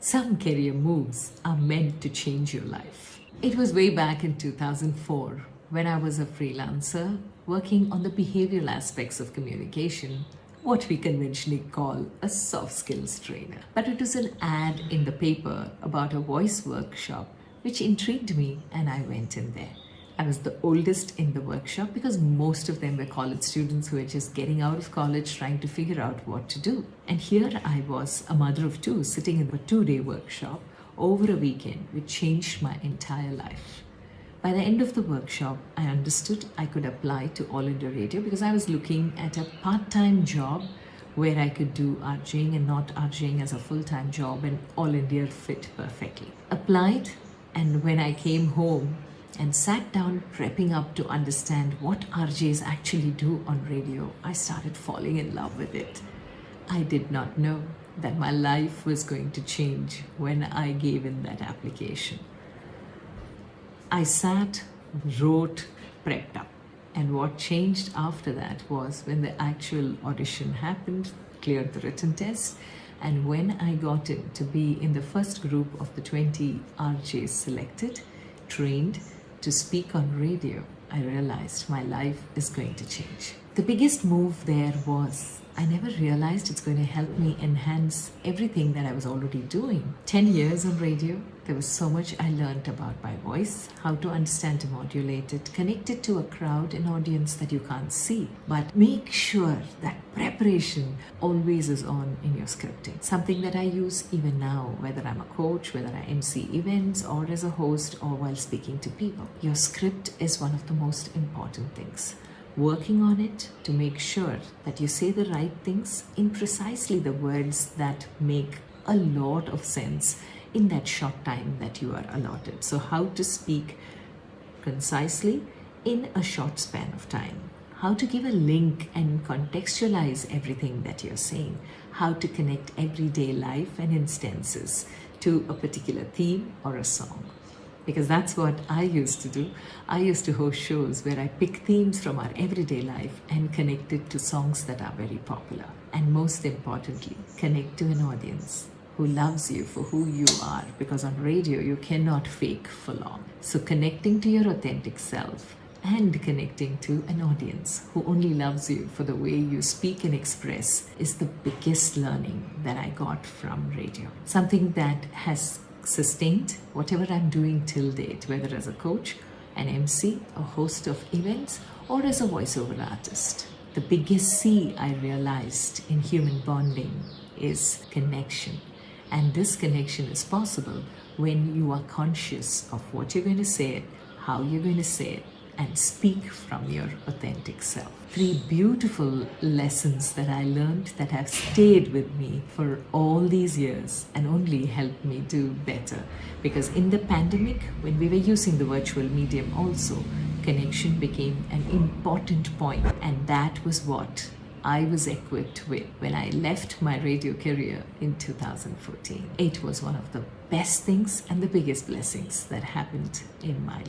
Some career moves are meant to change your life. It was way back in 2004 when I was a freelancer working on the behavioral aspects of communication, what we conventionally call a soft skills trainer. But it was an ad in the paper about a voice workshop which intrigued me, and I went in there. I was the oldest in the workshop because most of them were college students who were just getting out of college trying to figure out what to do. And here I was, a mother of two, sitting in a 2-day workshop over a weekend, which changed my entire life. By the end of the workshop, I understood I could apply to All India Radio because I was looking at a part-time job where I could do RJing and not RJing as a full-time job, and All India fit perfectly. Applied, and when I came home and sat down prepping up to understand what RJs actually do on radio, I started falling in love with it. I did not know that my life was going to change when I gave in that application. I sat, wrote, prepped up. And what changed after that was when the actual audition happened, cleared the written test, and when I got in to be in the first group of the 20 RJs selected, trained to speak on radio, I realized my life is going to change. The biggest move there was I never realized it's going to help me enhance everything that I was already doing. 10 years on radio, there was so much I learned about my voice, how to understand to modulate it, connect it to a crowd, an audience that you can't see. But make sure that preparation always is on in your scripting. Something that I use even now, whether I'm a coach, whether I MC events, or as a host, or while speaking to people. Your script is one of the most important things. Working on it to make sure that you say the right things in precisely the words that make a lot of sense in that short time that you are allotted. So how to speak concisely in a short span of time. How to give a link and contextualize everything that you're saying. How to connect everyday life and instances to a particular theme or a song. Because that's what I used to do. I used to host shows where I pick themes from our everyday life and connect it to songs that are very popular. And most importantly, connect to an audience who loves you for who you are, because on radio you cannot fake for long. So connecting to your authentic self and connecting to an audience who only loves you for the way you speak and express is the biggest learning that I got from radio. Something that has sustained whatever I'm doing till date, whether as a coach, an MC, a host of events, or as a voiceover artist. The biggest C I realized in human bonding is connection. And this connection is possible when you are conscious of what you're going to say, how you're going to say it, and speak from your authentic self. 3 beautiful lessons that I learned that have stayed with me for all these years and only helped me do better. Because in the pandemic, when we were using the virtual medium also, connection became an important point, and that was what I was equipped with when I left my radio career in 2014. It was one of the best things and the biggest blessings that happened in my life.